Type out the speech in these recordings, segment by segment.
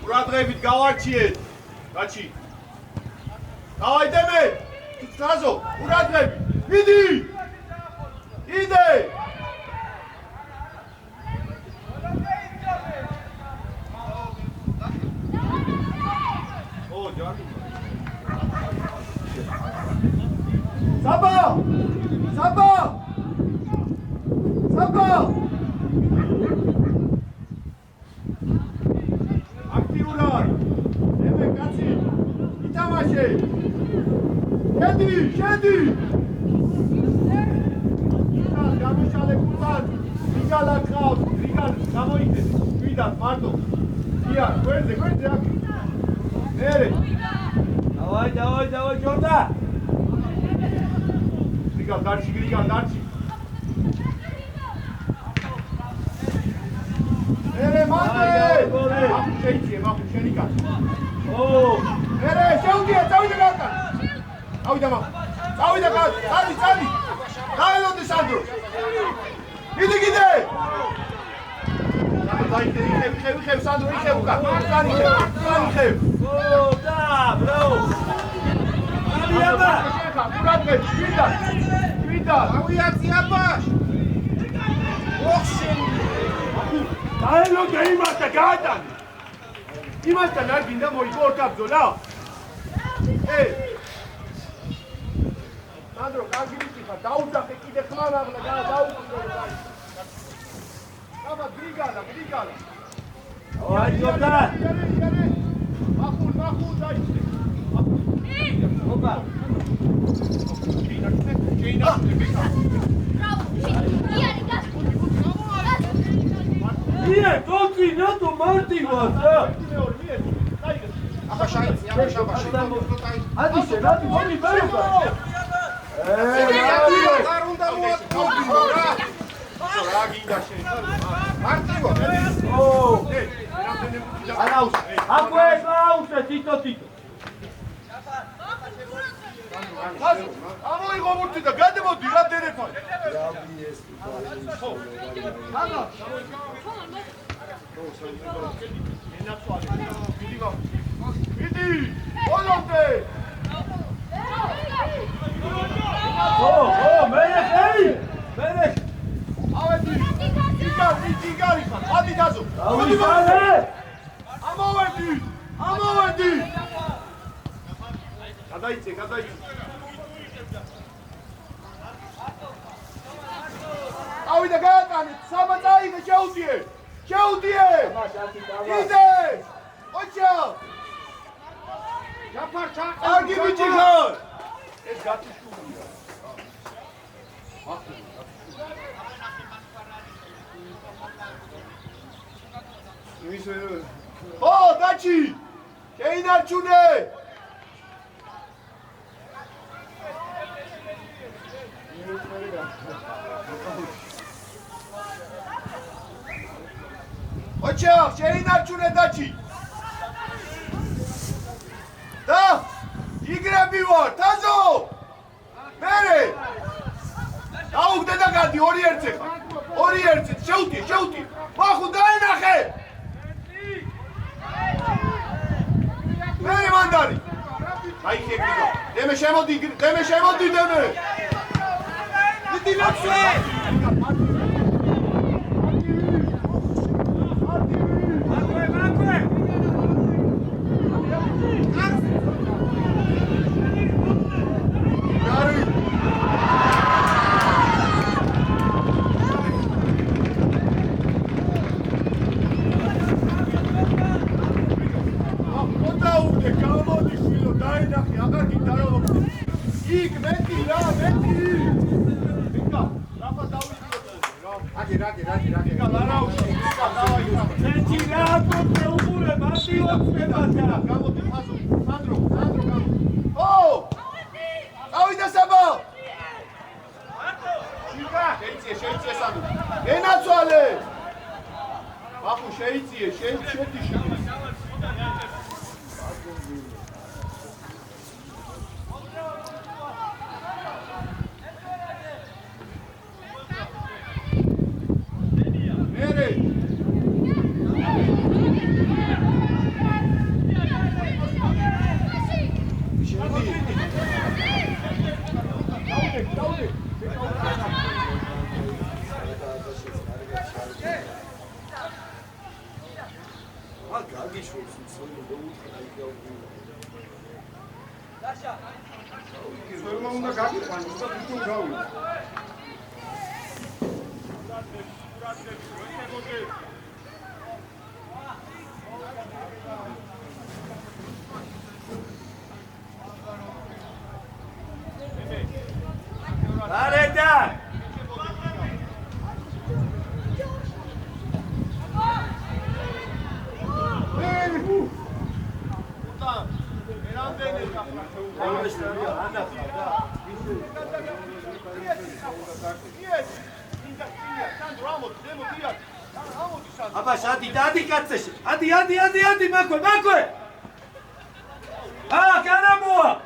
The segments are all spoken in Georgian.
Uratrevit გავარჩიეთ. გაჩი. დავაი დემე. თაზო, uratrevit. მიდი. იდე. ო, ჯანი. საბა! საბა! საბა! აქტიურად! ემე კაცი! ითამაშე! შედი! შედი! იგალ გამიშალე კუთან! იგალა ყავს! იგალ გამოიდეს! ვიდათ მარტო! ია, გვერდზე აქ! მერე! დავაი, ჯორდა! იგალ დარჩი, დარჩი! ere mate aku შეიძლება მაგ შენი კაცი ო ere შეუდია წავიდა გაკა წავიდა მაგ წავიდა კაცი წალი დაელოდი სანდრო იდი კიდე ხევ სანდრო იხევ უკან წალი ხევ ო და ბრო ალიაბა ურადღე ვიდა ავიაცია ბაშ ოხშენ დაელო გეიმასა გაატანი იმასთან არ გინდა მოიგო ორ კაბზოლა სანდრო კარგი მიწიხარ დაუძახე კიდე ხმარ აღლა დაუძახე აბა გრიგალა აი ჯორდა მახულ დაიწყე ოპა ჩეინა Ie, toți natu martivas, da? Aba șainți, Adice, natu, oni beruga. Dar unde nu ați martivas, da? Martivas. Oh, Alaus, acum e Lausă, Tito. Amoi gomurtida, gade modi, la telefon. Vidi, olonde. Oh, Melek. Avedi. Igari, hadi dazu. Amovedi. Გადაიწე. ავიდა გაატანე, საბა წაიღე, შეუდიე! იდე! ოჩა! ჯაფარ ჩაყე! კარგი ბიჭი ხარ! ეს გაწიშულია. ო, დაჩი! შეინარჩუნე! ოჩა, შეინარჩუნე დაჩი. და იგრები ვარ, თაზო! მერე! დაუგდე და გადი 2-1-ზე ხარ. 2-1-ზე შეუტი. მახუ დაენახე. მე მანდარი. აი ხეგდო. დემე შემოდი. მიდი ლაქსე. Adi, Makwe! Ah, Canamoa!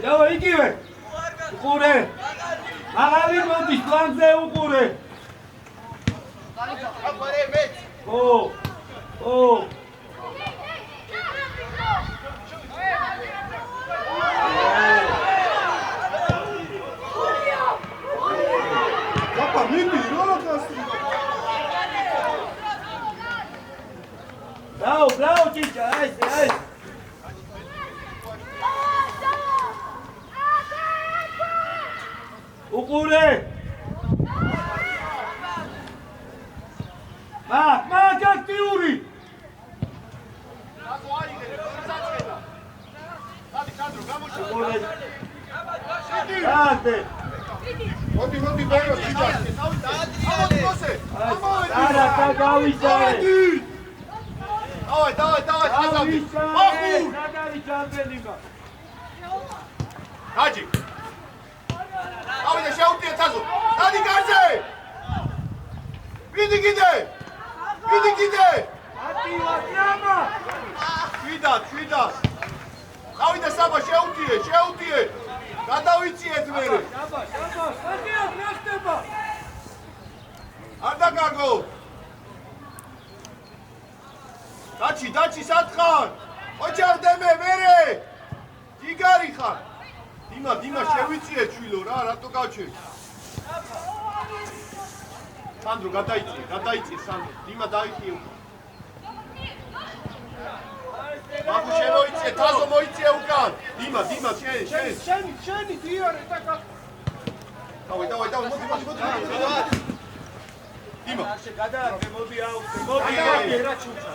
Давай, იგივე. უყურე. აღარი მოდის პლანზე უყურე. აბარე მეც. ო. Papa, მიდი, რა გასწრი. Bravo, Chicha, ai. უყურე. მაგ აქტიური. უყურე. დადე. მოდი ბოლოს ჩიჩა. არა, გავიზარე. დავай, ხაზავდი. ახუ. ნაგარი ჩამბელიკა. გაჯი. ავიდა შეუტია თაზო. დადი გარზე. ვიდი კიდე. ატივა. ჩვიდა. ავიდა საბა შეუტიე. გადავიწიეთ მე. ატია ნახტება. არ დაგაგო. დაჩი სათხარ. ოჯახდემე მერე. ჯიგარი ხარ. დიმა შევიწიე ჩვილო რა, რატო გავჩერდი? სანდრო გადაიწიე სანდრო. დიმა დაიხიე. მაგ შემოიწიე, თაზო მოიწიე უკან. დიმა შენი დიარე და დავай, მოდი. დიმა. გადააგე, მოდი რა ჩუჩა.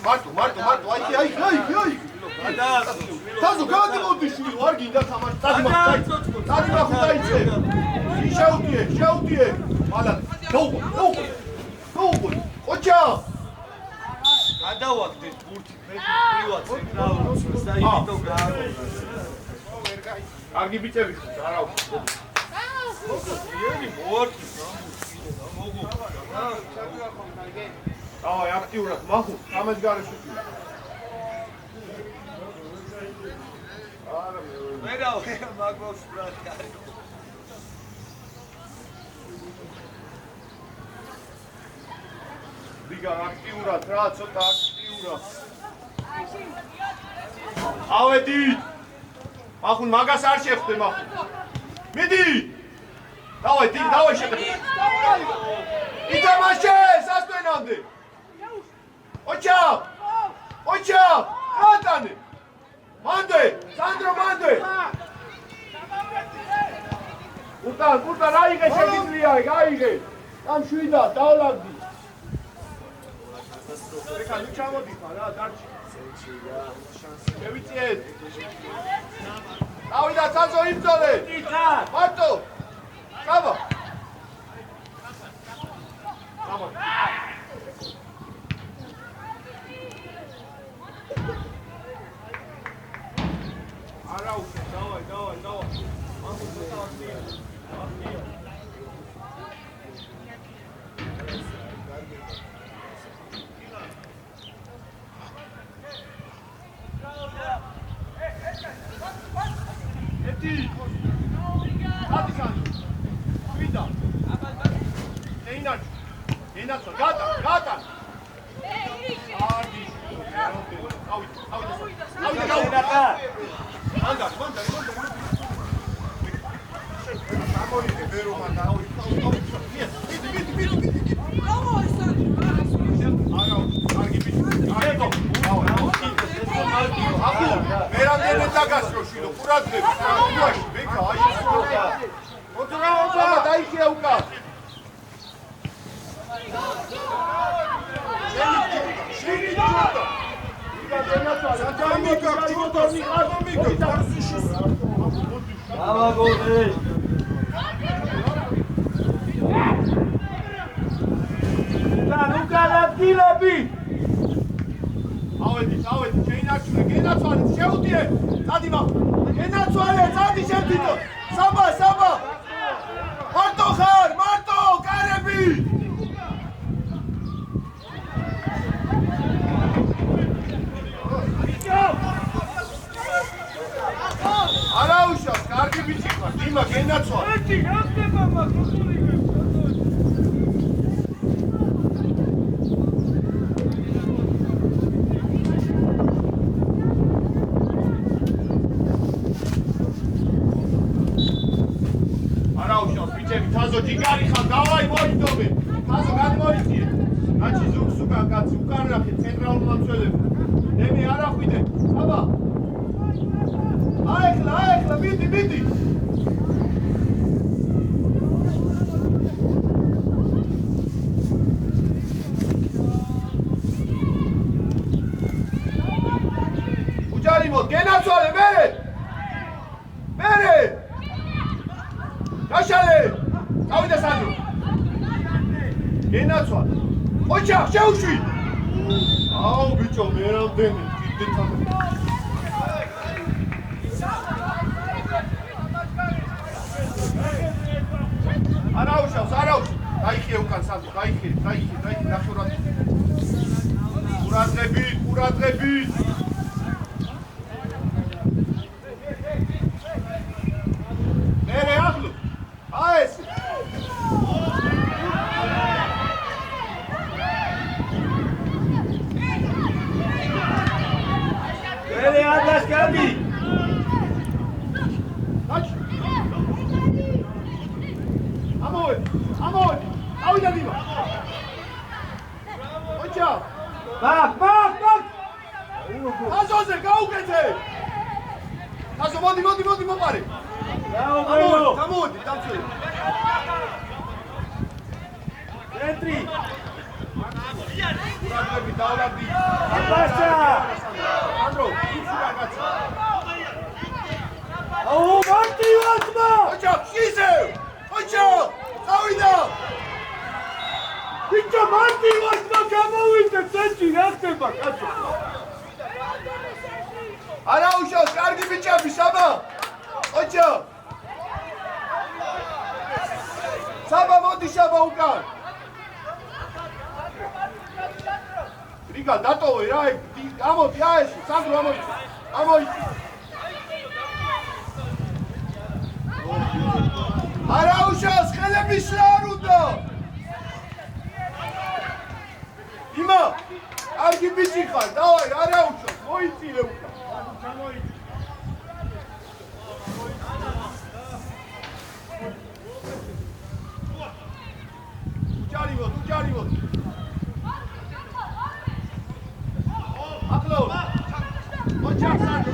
მარტო, აი. გადააგე. თაზო გადმოდი შვილი არ გინდა თამაში დადი მაგ დაიწე შეუტიე მალად ნოუ ოჩა გადავაგდეთ ბურთი პრივატ ცენტრალურს და იმიტომ გააგო კარგი ბიჭები არა იერი მოვარქი მოგო აი აქტიურად მახუ ამას გარეშე ვერა მაგოს ბრატ კარი დიგა აქტიურად რა ცოტა აქტიურად ავედი მახუნ მაგას არ შეხდე მახუნ მიდი დავай შეგდე ითამაშე სასტვენამდე ოჩა რატანე მანდე სანდრო მანდე ურტან აიღე შეგიძლია გაიგე ამ შვიდა დავლაგდი ეკა ნუ ჩამოდი რა დარჩი შევიწიეთ დავიდა თაზო იბრძოლე მარტო კაბა არა უკვე დავай მანდ აუ მარტივადმა ოჩა ისევ ოჩა წავიდა ბიჭო მარტივადმა გამოვიდა წეჭი რა ხდება კაცო არა უშავს კარგი ბიჭები საბა ოჩა საბა მოდი საბა უკან რიგა დატოვე რა ამოდი აეში სანდრო ამოიცი არა უშავს ხელების რა არ უნდა იმა კარგი ბიჭი ხარ დავაი არა უშავს მოიწილე უკან უჯარივოთ ახლო ოჩა სანდრო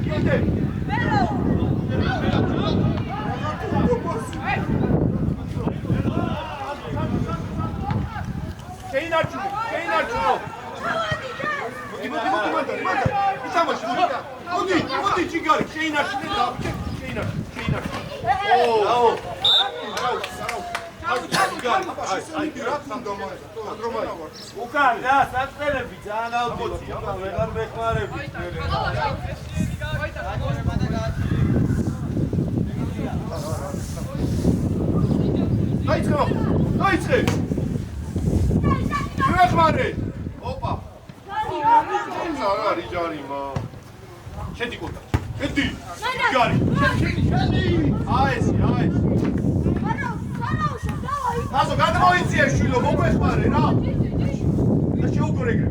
კიდე შეინარჩუნო მოდი ჩიგარი შეინარჩუნე დავჭე შეინარჩუნე ო უკან რა საწელები ძალიან ავდიო უკან ვეღარ მეხმარები დაიწყე მეხმარე ოპა არა რიჯარიმა შედი კოტა შედი ჯარი აესი ასო გადმოიწიე შვილო მოგვეხმარე რა და შეუგორეგრე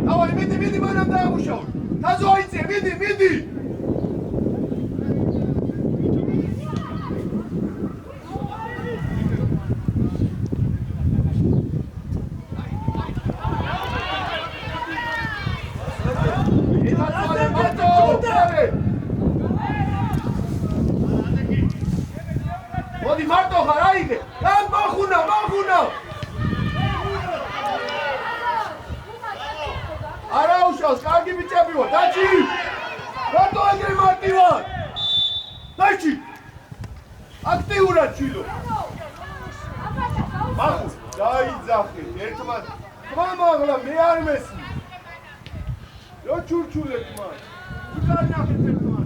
დავაი მიდი მანამ დაამუშავე თაზო აიწიე მიდი მოდი მარტო ხარ აიგე რა მახუნა არა უშავს კარგი ბიჭები ვარ დაჭი რატო ეგრე მარტივად დაჭი აქტიურად ჩილო მახუ დაიძახე ერთმან მამაღლა მე არ მესმის რო ჩურჩულეთ მან უკარნახეთ ერთმან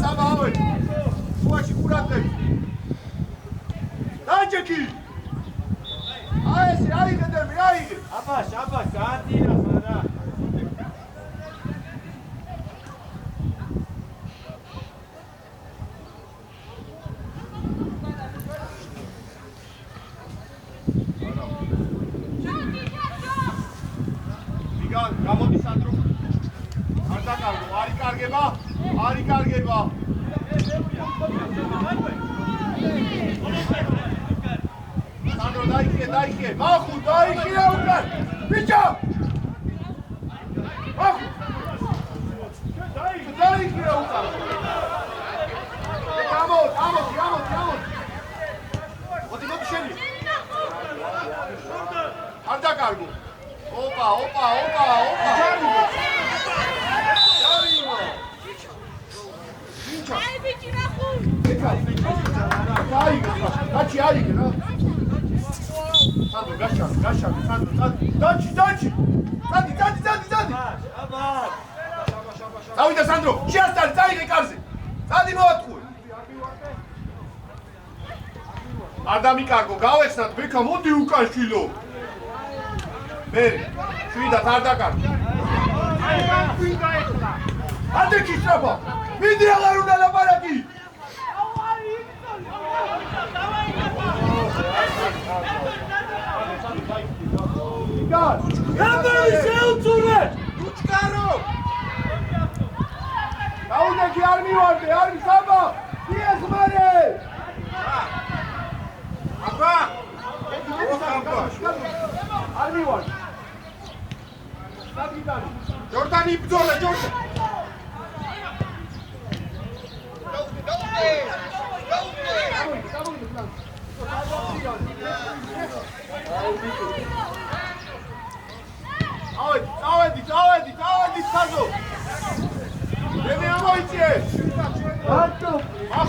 საბა ავე უაში ყურადღები დაჭექი აესი აიგე აბა სანტირა მარა გამოდი სანდრო არ დაკარგო არ იკარგება სანდრო დაიქიე მახუ დაიქიე უკან ბიჭო მახუ დაიქიე უკან გამოდი მოდი შენი არ დაკარგო ოპა ჯარიმო აი ბიჭი ნახო დაჭი აიგე რა სანდრო გაშავი სანდრო დაჭი დადი აბა დავიდა სანდრო შეასტარი წაიღე კარზე წადი მოატყუე არ დამიკარგო გავეცნათ ბექა მოდი უკან შვილო მე შვიდათ არ დაკარგო ადექი შრაფა მიდი აღარ უნდა ლაპარაკი რამბერი შეუწურე უჩკარო დაუდექი არ მივარდე არ მისაბა იეხმარე აბა არ მივარდე ჯორდანი ბძოლა ჯორდანი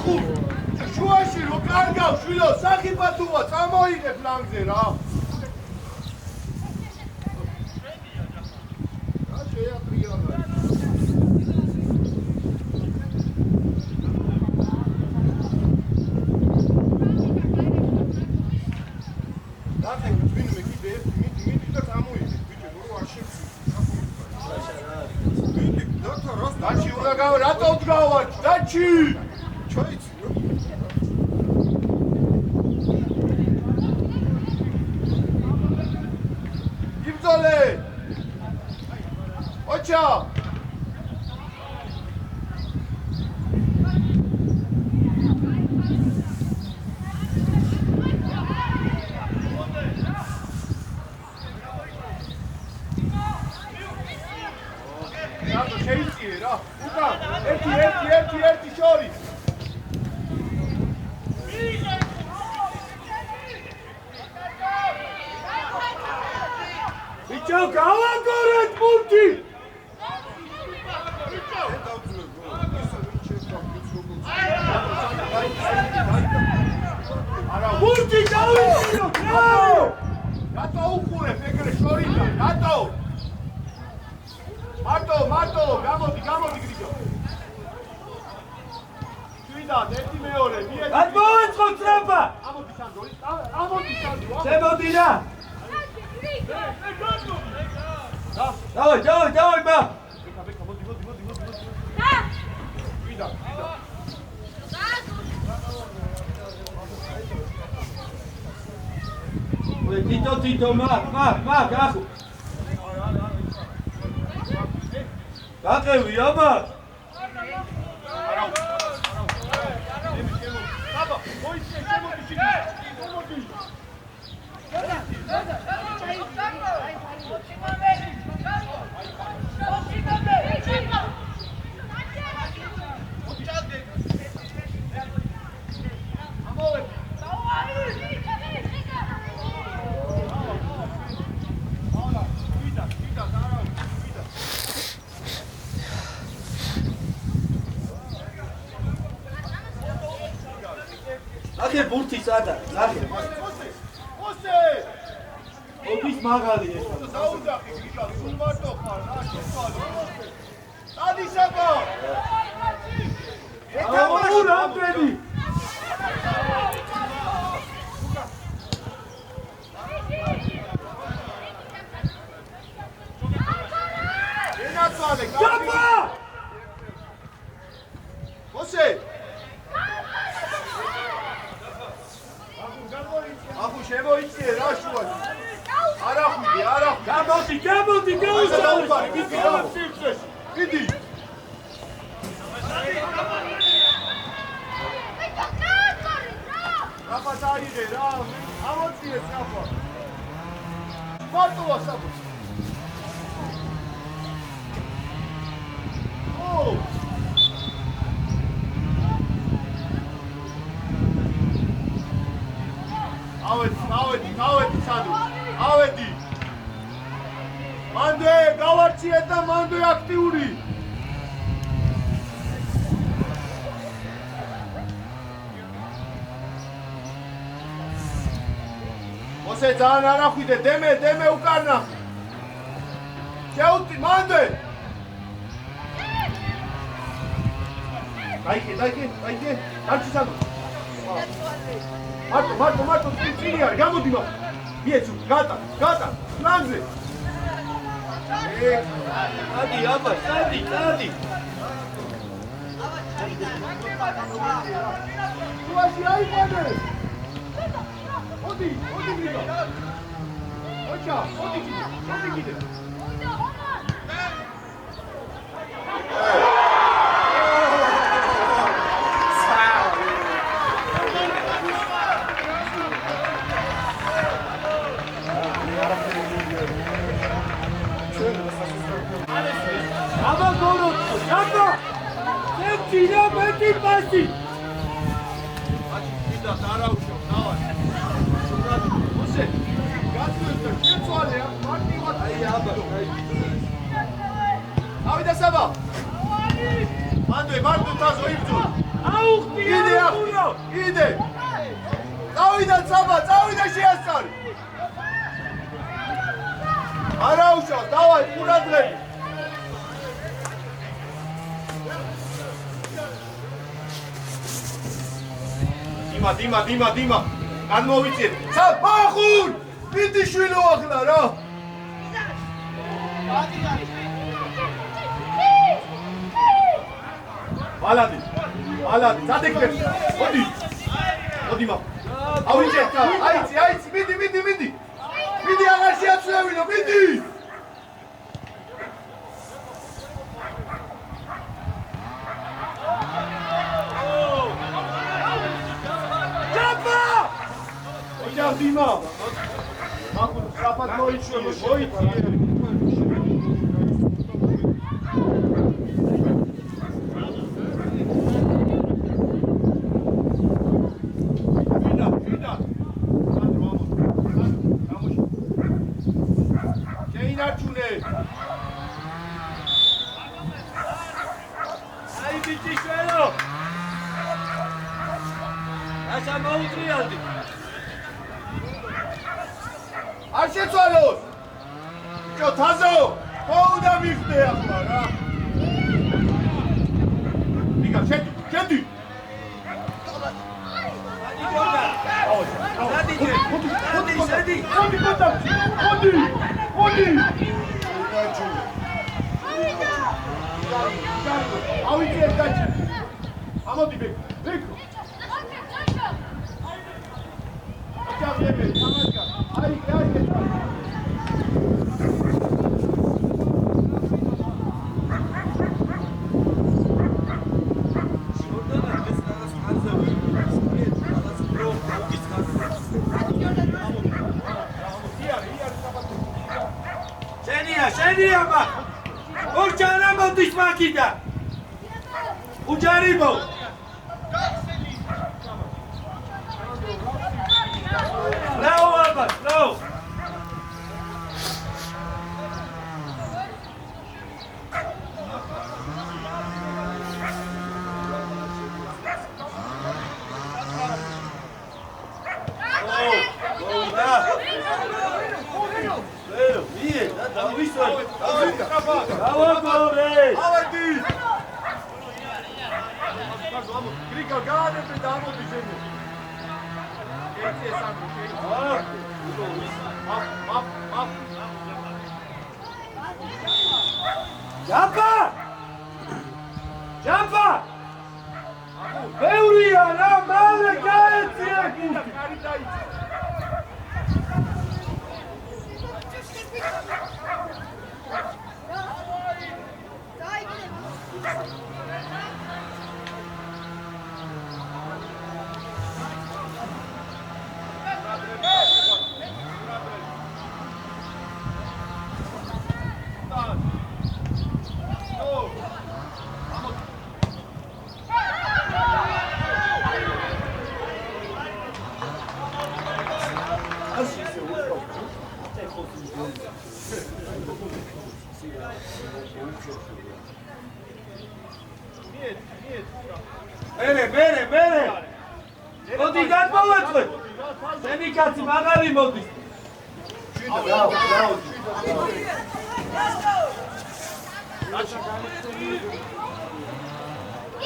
ნახო შუაში რო კარგავ შვილო სახიფათოა წამოიღე ფლანგზე რა შეატრიანა დაჩი უნდა გავა რატო ვდგავარ დაჩი ჩოიცი იბძოლე ოჩა შეიწიე რა უკან ერთი შორი ბიჭო გავაგორეთ მურთი არა მურთი გავიწიო რატო უყურებ ეგრე შორიდან რატო მარტო გამოდი გრიგო თვითონ ერთი მეორე მიედი გადმოეწყო ტრაპა ამოდი სანდო შემოდი რა დავай ბა ბეკა მოდი თვითონ თითო მაგ ახო გაყევი აბა ახე ბურთი სადა ახე ოსე ოფის მაღალი ეს დაუძახი გიჟა სულ მარტო ხარ რა შეცვალო დადი საბო ურ ამდენი ენაცვალე გაბა ოსე ახუ შემოიწიე რა შუაში არა ხვიდი გამოდი გაუსაუბარი მიდი რა მიდი რაფა დაიღე რა ამოწიე საფა მარტოა საფა ავედი სადო ავედი მანდე გავარჩიეთ და მანდე აქტიური მოსე ძალიან არ ახვიდე დემე უკარნა შეუტი მანდე დაიქე არჩი სადო მარტო წილი არის გამოდი მაგ მიეცუ გატა ლანგზე ადი აბა სადი შუაში აიყვანე მოდი გრიგო ოჩა მოდი კიდე აბა გორო აბა ეცი მეტი პასი და დარავშო დავარ ოსე გასწორდა შეცვალე მარტივად აი აბა ავიდა საბა მანდე მარტო თაზო იბძო იდე წავიდა საბა წავიდა შეასწარი არა უშავს დავაი ყურადღები დიმა განმოვიწიეთ საფახურ მიდი შვილო ახლა რა ბალადი სადექებს მოდი მა ავიჭეთ აიცი მიდი აღარ შეაცვლევინო მიდი დიმა მაგურ საფათ მოიციე შეინარჩუნე აი ბიჭი შველო ასა მოუწრიალდი არ შეცვალოს ბიჭო თაზო მოუდა მიხდე ახლა რა ნიკა შედი მოდი ავიჭერ დაჭი ამოდი ბეკო აჭაღლები სამაშკა აი შენია მა ორჯარა მოდის მაკიდა უჯარიბო რაო აბა რაო ჯამპა ბევრია რა მალე გაეწია მერე მოდი გადმოვაწყე შენი კაცი მაგარი მოდის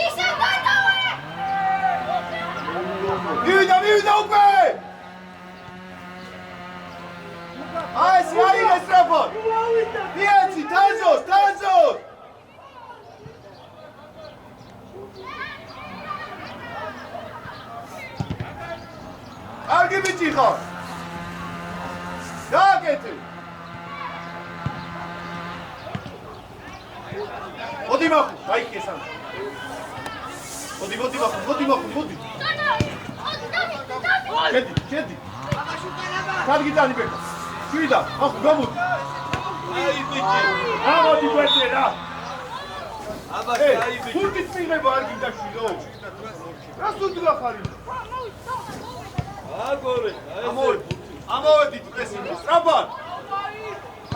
ისე გადავე მივიდა უკვე აი სიაი ესტრაფორ მიეცი თაზოს კარგი ბიჭი ხარ გააკეთე მოდი მახუ გაიქესან მოდი შედი კარგი ტანი ბეკა შვიდა მახუ გამოდი აი ბიჭი ამოდი გვეცე რა აბა აი ბიჭი თურქის მიღება არ გინდა შვილო რას უდრა ხარი აგორე ამოვედით ეს სტრაბან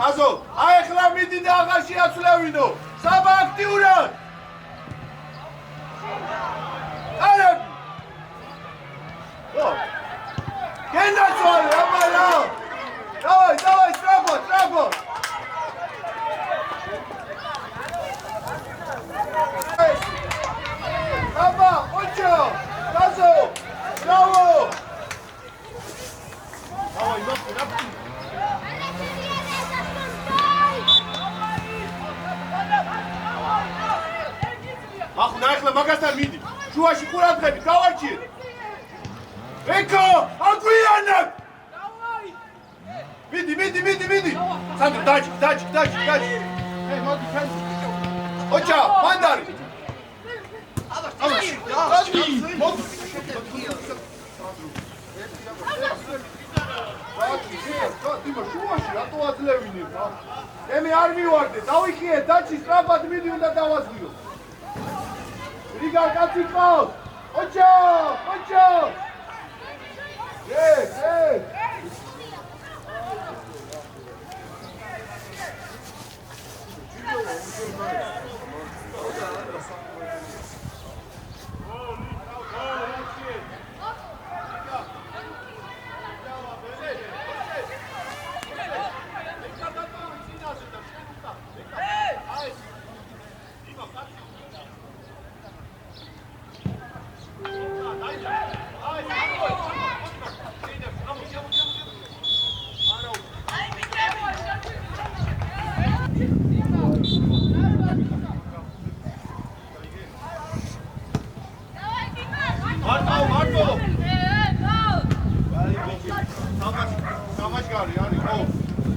აზო აი ახლა მიდი და აღარ შეაცვლევინო საბა აქტიურად Arab! Oh! Gennațoare, apala! Давай, давай, strafă, strafă! Bravo, Ocho! Gazo! Bravo! Давай, ножку, ножку! ახლა ახლა მაგასთან მიდი. შუაში ყურადღები, გავარჩიე. ეკო, აგვიანებ! დავაი! მიდი. სანდრო, დაჭი. მოდი, ჩაი. ოჩა, მანდარი. მოდი. შუაში რატო აძლევინებ? ემი არ მივარდე, დავიხიე, დაჭი სწრაფად მიდი უნდა დავასვიო. Rigar, კაცი ყავს! ოჩო! ეს!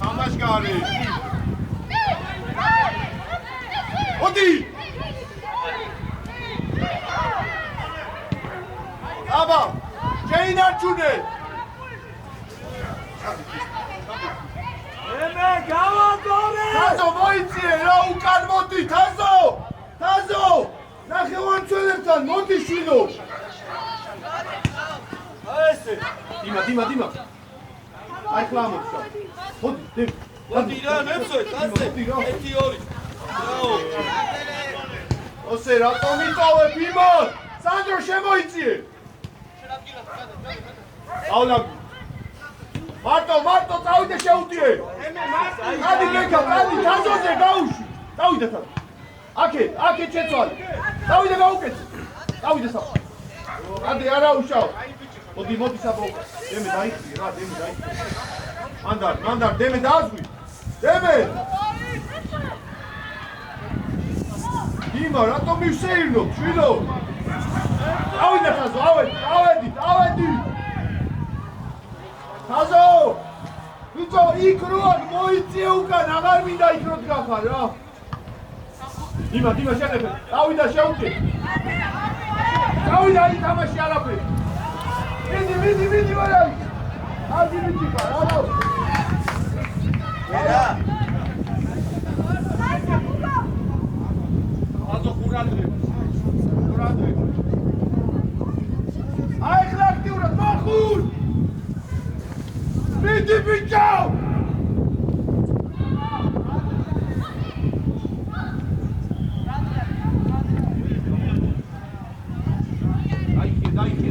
თამაშგარი. მოდი. აბა, შეინარჩუნე. ემე გავაგორე. თაზო მოიწიე რა უკან მოდი, თაზო. ნახევარმცველებთან მოდი შვილო. ესე. დიმა. აი ხლა მოხდა. მოდი რა, ნებსოეთ, ასე. 1-2. ბრავო. ოსე რატომ იტოვებ იმას? სანდრო შემოიწიე. აულაბი. მარტო წავიდე შეუტიე. ადი გეკა, თაზოზე გაუში. წავიდე თან. აქე შეცვალე. წავიდე გაუკეთე. წავიდე სა. ადი არა უშავ. მოდი საბო. დემე დაიხი რა, მანდარ, დემე დააზღვი. დემე. დიმა, რატომ მივსეირნო, შვილო? ავიდე თაზო, ავედი. თაზო! ბიჭო, იქ როარ მოიწიე უკან, აღარ მინდა იქ რო დგახარ რა. დიმა, შენებე. დავიდა შეუტე. დავიდა იქ თამაში არაფერი. მიდი ვარა. ადი მიჭიკა, რა. ერა. აზო ყურადღე. აი ხლა აქტიურად მოხურ. მიდი ბიჭო.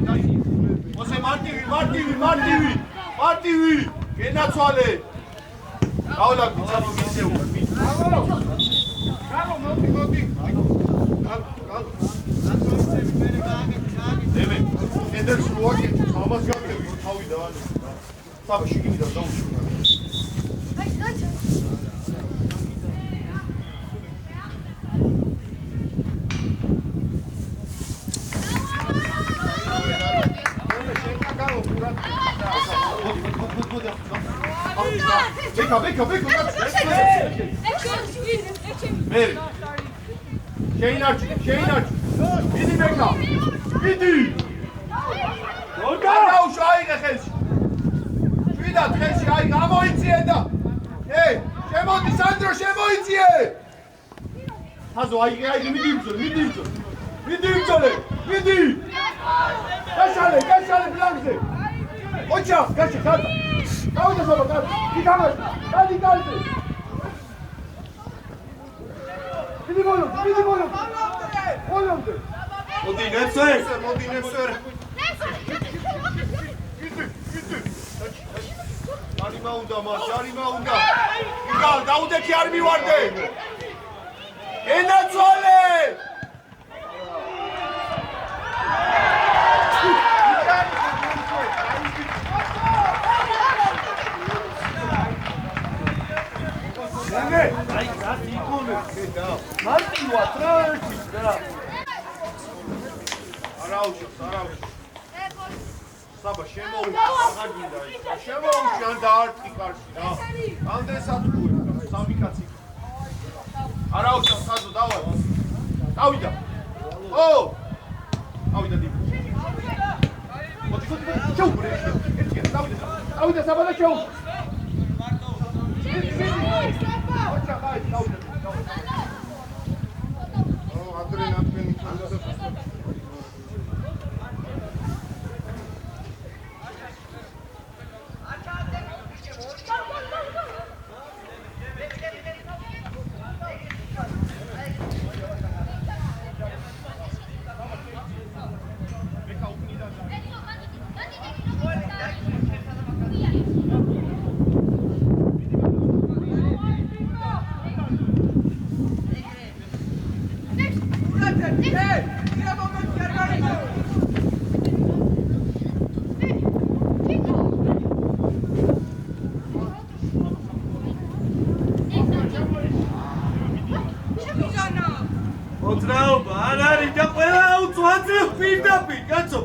დაიხი. ოსე მარტივი. გენაცვალე. აულაბი წამო მისეუ. გარო მოდი. დემე, ედერს როაკე, ამას გაკეთე, თავი დავანე. საბა შიგნიდან დაუშვი. Beka, Meri. Şeyinarçı. Midi beka. Midi. Orada uşu ayıqa xelş. Şuidat xelşi ayıqa. Amo itsiye da. Hey, şemodi Sandro şemo itsiye. Hazo ayıqa midi imzole. Midi. Kaşale bilanze. Oça, kaşı kaldı. Kavga sabah kaldı. Yıkamaz. Kaldı. Midi golüm. Golümdü. მოდი ნებსვერ მოდი ნებსვერ არიმა უნდა მას არიმა უნდა იგავ დაუდექი არ მივარდე ენაცვალე აი გასი იქონე და მარტივა ტროჩის და არაუშავს საბა შემოუჩი აღარ გინდა ის შემოუჩი ან დაარტყი კარში რა ამდენსაც გუე სამი კაცი არაუშავს ხაზო დავა დავიდა ო დავიდა დი მოდი შეუბრე ერთი დავიდა საბა და შეუ მოძრაობა არ არის და ყველა უცვაძე პირდაპირ კაცო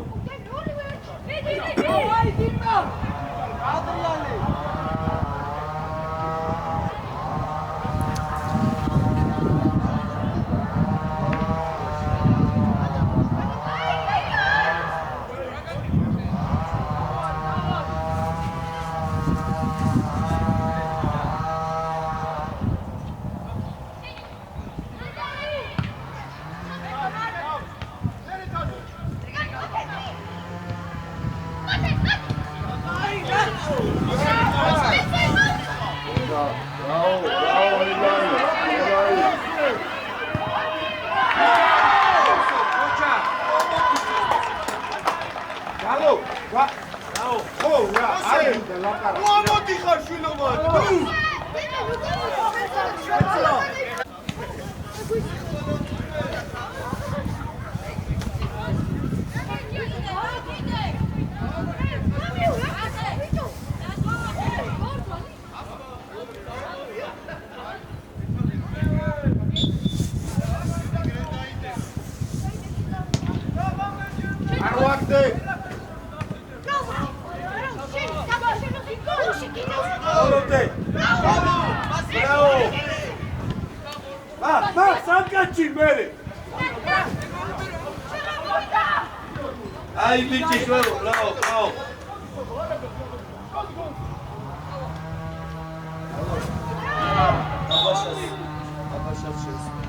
Ai, bici, bravo, bravo.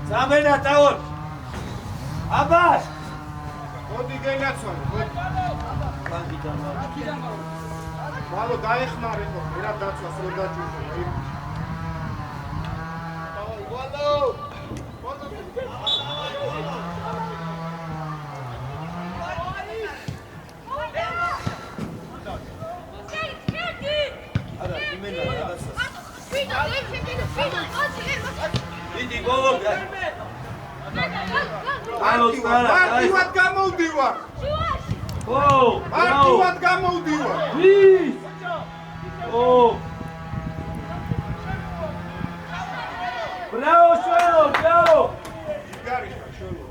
Zamena, Taur. Abbas. მოდი გენაცვალე, მალო დაეხმარე ხო, რა დაცვას რო დაჭირდა. ვალო. არა, იმენა გადაცას. იდი გოლი. მარტივად გამოვდივარ. ო, მარტივად გამოვდივარ. ვის? ო. Bravo, Sholo, bravo. ჯიგარიშა, შოლო.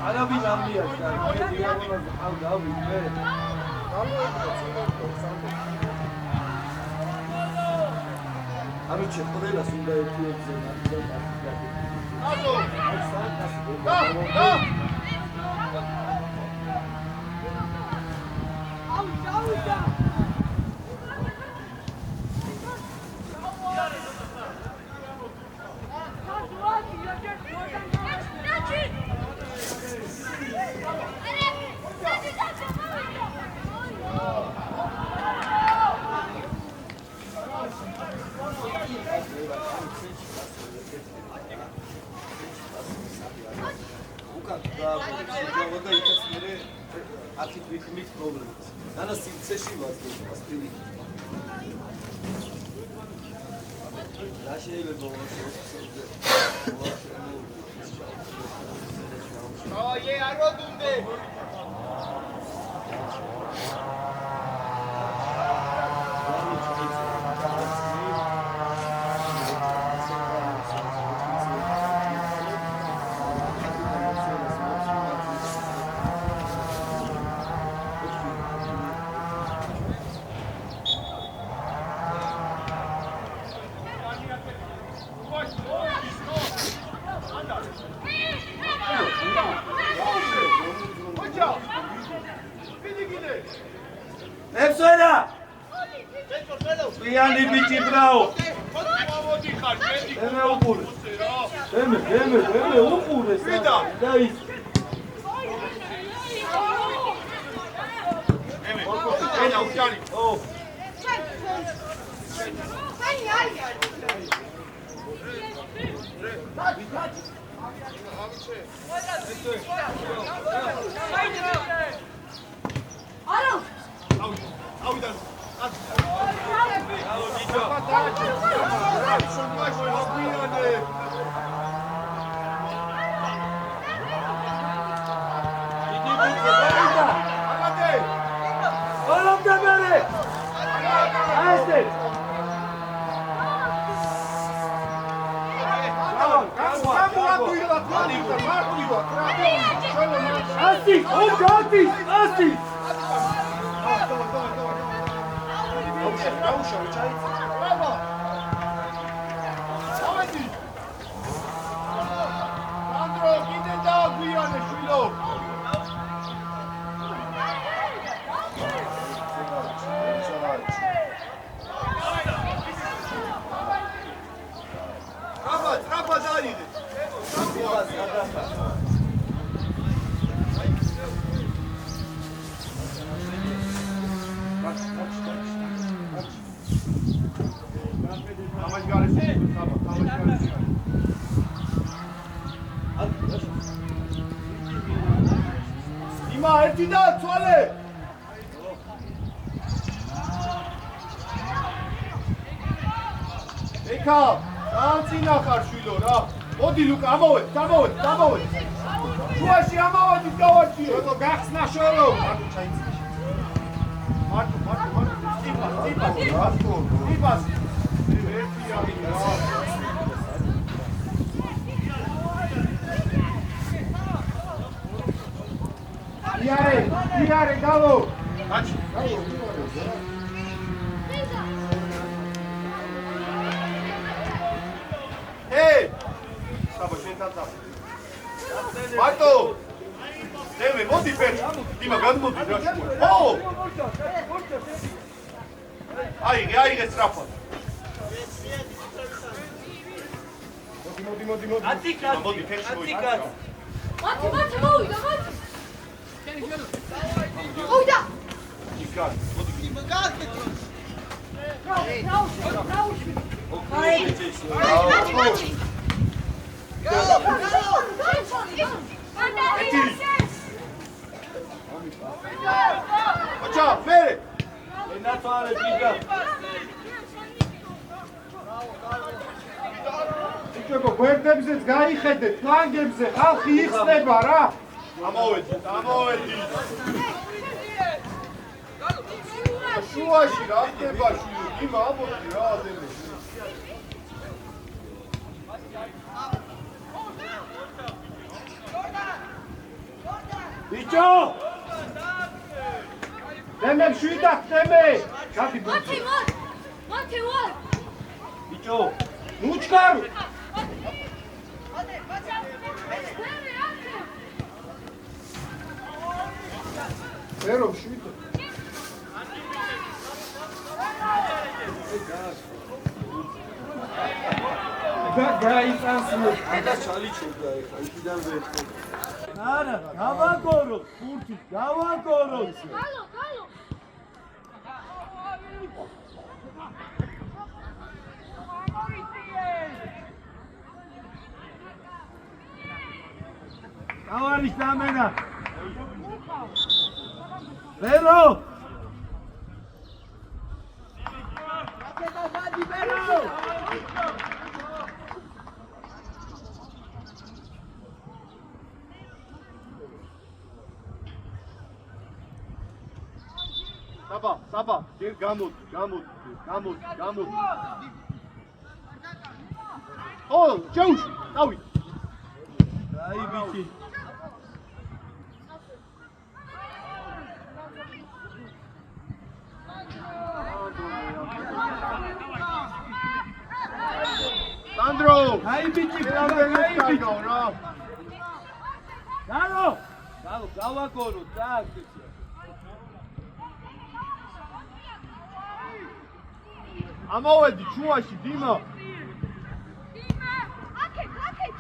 Arabi namliya sen. Abi be. Abi çekmeyle sunda yapıyor bize. Ana simseşi var. Aspiri. Her şeyle dolmuş. Oye, arrodunde. Hep söyle. Yani bitti bravo. Deme okuru. Deme okuru. Dayız. Ena uçani. Oh. Oğlum da böyle. Haydi. Assis, Assis. Sandro, gidin daha bu yana şuyla. Trapa daha iyiydi. Tamam garesi. Tamam garesi. İma ertida tuale. Eka, antsina ხარ შვილო რა. მოდი ლუკა, ამოვედ. შუაში ამოვედი გავარჩიო. შეგო გახსნა შორო. მარტო. ტიპას. ერთი არის რა. იარე, გავო. აჩი. Hey! Sabo, შენთან. მარტო! დემე, მოდი ფერ. დიმა, გადმოდი რა. ო! აიღე სწრაფად. მოდი. ატიკა. მოდი ფერში მოდი. მათი მოვიდა. მოვიდა. იკა, მოდი. რაუში. Acha, mere. Ena toale biga. იქებო გვერდებზეც გაიხედეთ, ფლანგებზე ხალხი იხსნება რა. ამოვედი. შუაში რა ხდება შვილი? იმა ამოდი რა ადემე. ბიჭო! დემე შვიდა დემე. გადი ბუჩი. მათი ვარ. ბიჭო! ნუჩკარ. ერო შვიდა. გაიწანსნო. Ada ჩალიჩობდა ეხლა იქიდან ვერტყო. არა, გავაკორო, ხურთი, გავაკორო. გალო. Tavares tamena. Vero! საბა, ჯერ გამოდი. ო, ჯოუში, დავით. აი ბიჭი. სანდრო, აი ბიჭი, რა. გალო, გავაკონო, так. ამოვედი ჩუაში, დიმა. აქე,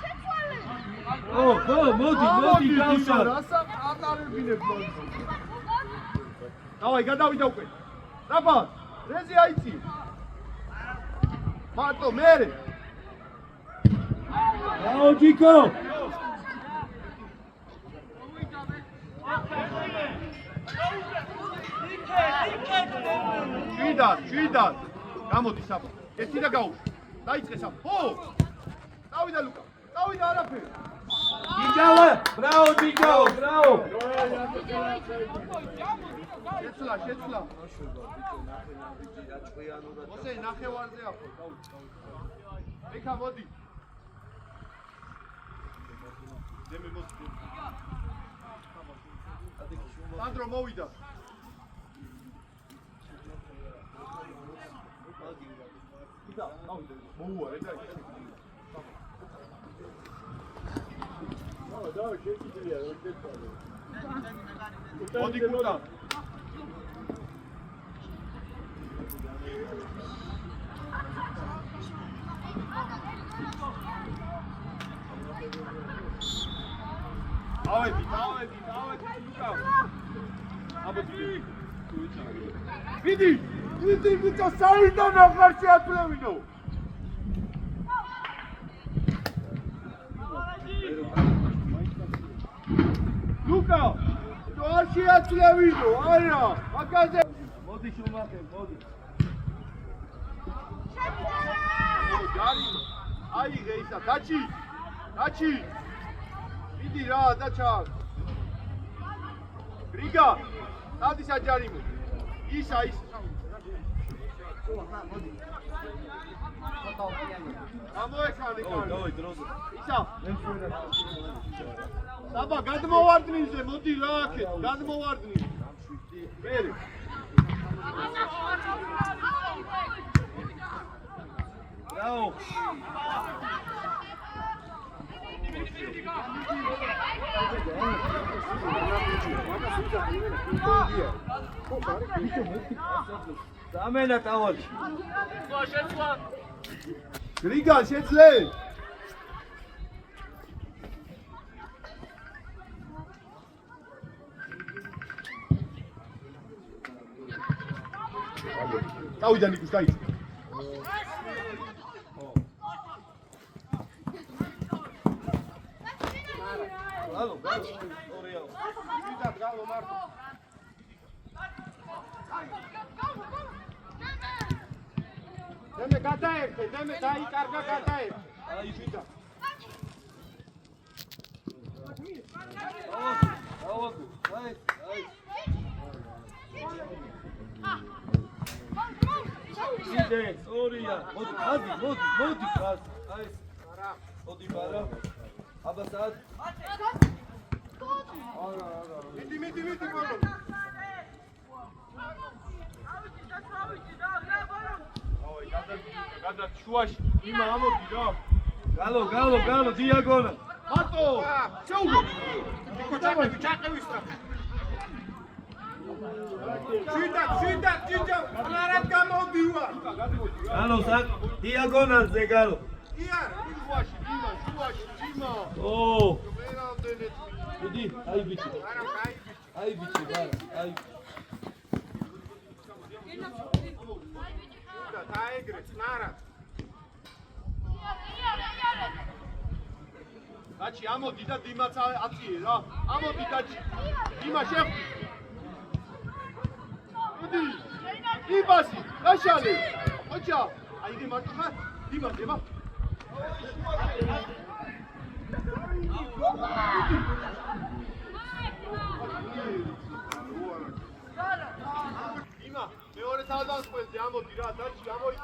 ჩეცვალე. ხო, მოდი, გავსა. რასა ატარებინებ მაგ. დავაი, გადავიდა უკვე. დაბა, რეზე აიცი. მარტო მერე. აო ჯიკო. შვიდად. გამოდი საბა. ერთი და გაუშვი. დაიწყე საბა. ხო. დავიდა ლუკა. დავიდა არაფერი. გიჯავა, ბრავო ჯიკო, ბრავო. შეცლა. მოსე ნახევარზე ახო, დავით. ეკა მოდი. დემე მოსდი. სანდრო მოვიდა. მოუარე და მოდი კუტა. ავედი ლუკა. აბოდი. ვიდი ბიჭო საიდან აღარ შეაწლევინო. ლუკა, არ შეაწლევინო, არა, მაგაზე. მოდი შუმახე, მოდი. ჯარი, აიღე ისა, დაჩი. ვიდი რა, დაჩა. გრიგა, დადი საჯარიმო. ისა. ამოექალი კარი. დავით დროზე. ისა. საბა გადმოვარდნიზე, მოდი რა აქეთ, გადმოვარდნი. მერე. ბრავო. დამენა ტავალი. გრიგა შეძლე. დავიდა ნიკუს დაიწყე. გალო, ორეალ. ვიდად გალო მარტო. დემე გადაერთე, დემე დაიკარგა გადაერთე. აი ვიდა. დავაკუ, აი. იდე, ორია. მოდი, გაზ. აი. მოდი ბარა. აბა საათ. მიდი ბოლო. გადა შუაში. იმა ამოდი რა. გალო, დიაგონა. მარტო, შეუგო. ჩაყევის რა. შვიდა, ნარად გამოდივა. გალო, საკ, დიაგონალზე გალო. ია, შუაში, იმა. ო, ვერამდენეთ. მიდი, აი ბიჭი. აი ბიჭი, ბარა, აი. დაეგრეთ, ნარად. დაჩი, ამოდი და დიმაც აწიე რა. ამოდი დაჩი. დიმა შეხვდი. მიდი. იბასი, გაშალე. ოჩა, აიგე მარტო ხარ? დიმა დიმა იმა მეორე თავდამსხმელზე ამოდი რა დაჩი ამოი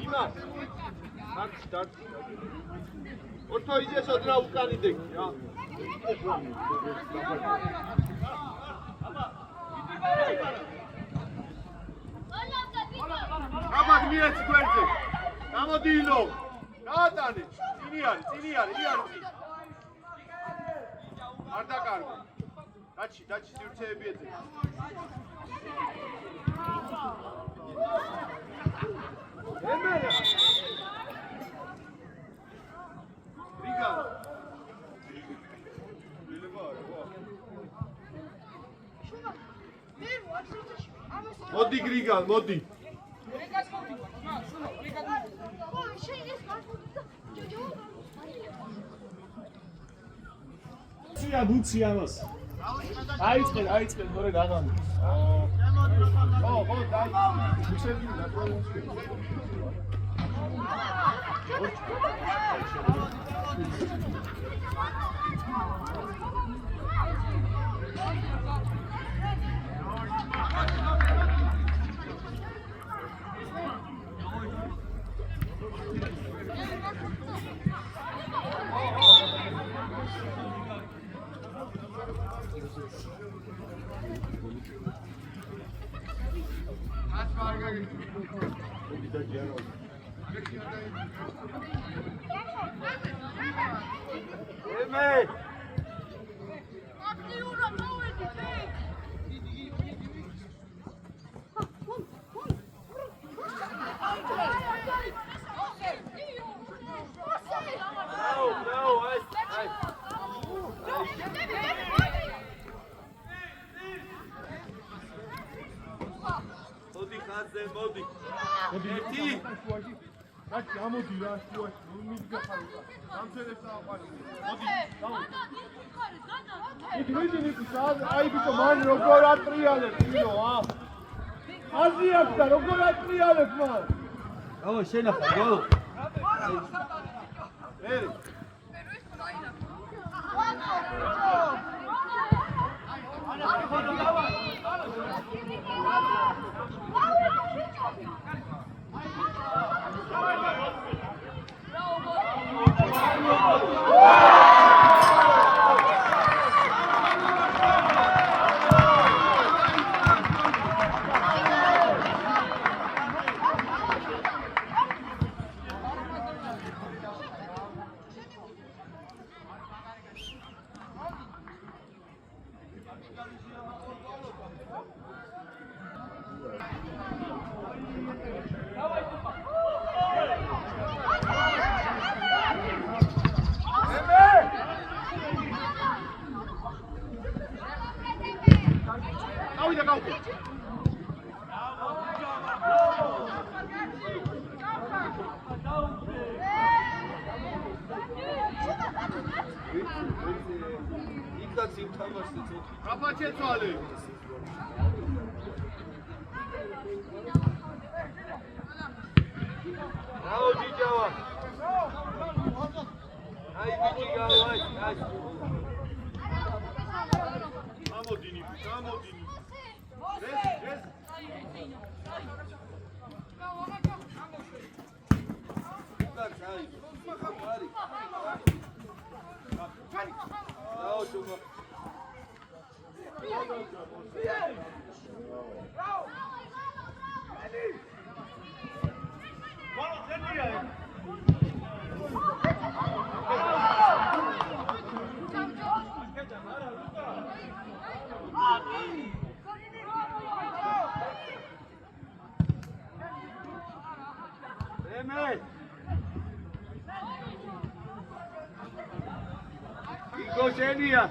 იმა დარტი ორთო იძესო რა უკანი დეგი რა აბა მიეცი გვერდზე გამოდი ილო გაატანე წინი არის არ დაკარგო დაჩი სივრცეები ეძე ემერა რიგა მოდი გრიგალ მოდი ბუციანოს აიწყენ მორე გაღამი ხო დაი მუშები Rachi, amodi ra, shuashi, midiga xari. Samshedes taaqari. Modi, Idi saad, ai bito man rogor atriales, ilo, ha. Azi akta, rogor atriales man. Oh, shenakha, go. Eri. Gosenia.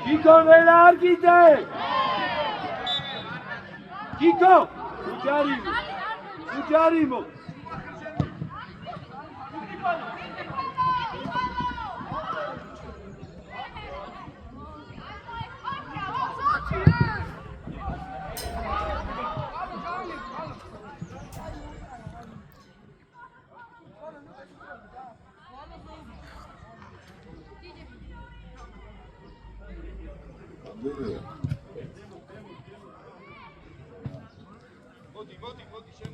Kiko velargite. Kiko, ujarimo. მოდი შენ.